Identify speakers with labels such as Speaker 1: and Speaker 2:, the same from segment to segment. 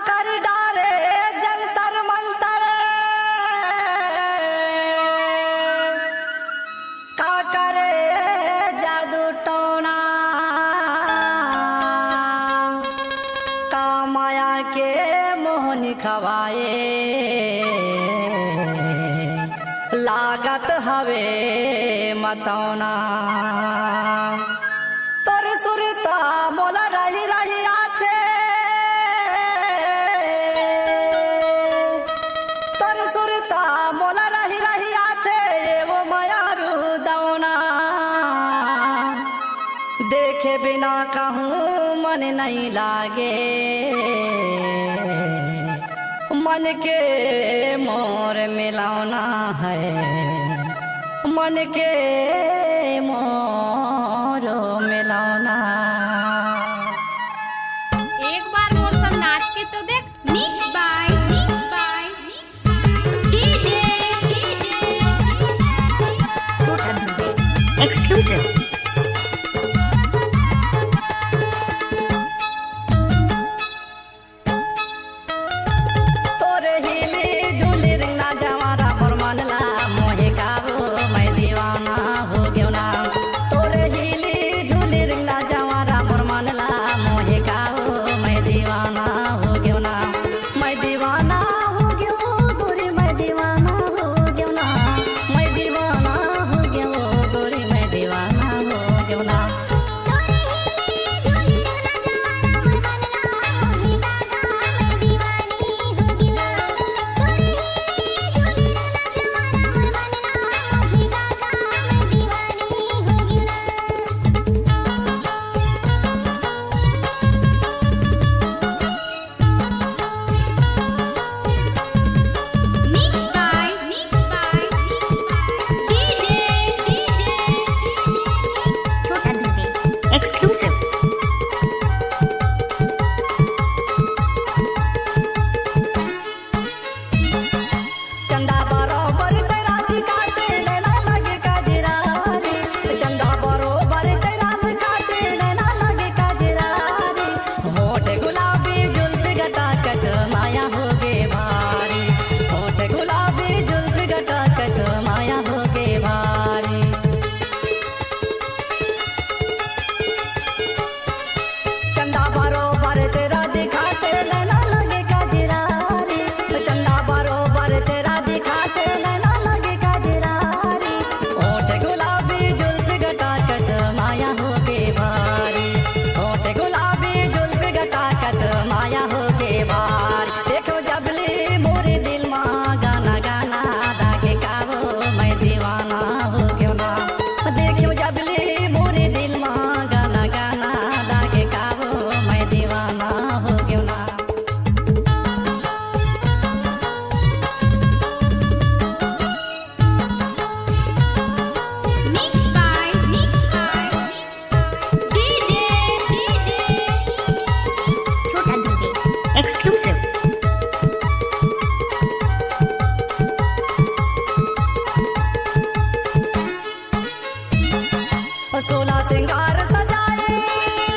Speaker 1: कर डारे जंतर मंतर, का करे जादू टोना, का माया के मोहनी खवाए, लागत हवे मतौना। तोर सुरता मोला रही रही आथे, तोर सुरता मोला रही रही आथे, वो मायारू दौना। देखे बिना कहूँ मन नहीं लागे, मन के मोर मिलौना है, मन के मोर मिलौना।
Speaker 2: एक बार और सब नाच के तो देख। Mix by DJ
Speaker 3: exclusive.
Speaker 1: सोला सिंगार सजाए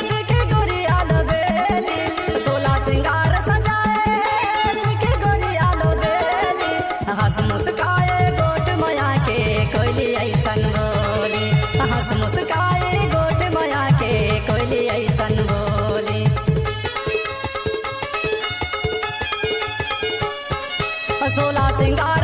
Speaker 1: देखे गोरिया लो बेली, सोला सिंगार सजाए देखे गोरिया लो बेली। हंस मुस्काए गोट माया के कोयली ऐसन बोली, हंस मुस्काए गोट माया के कोयली ऐसन बोली। सोला सिंगार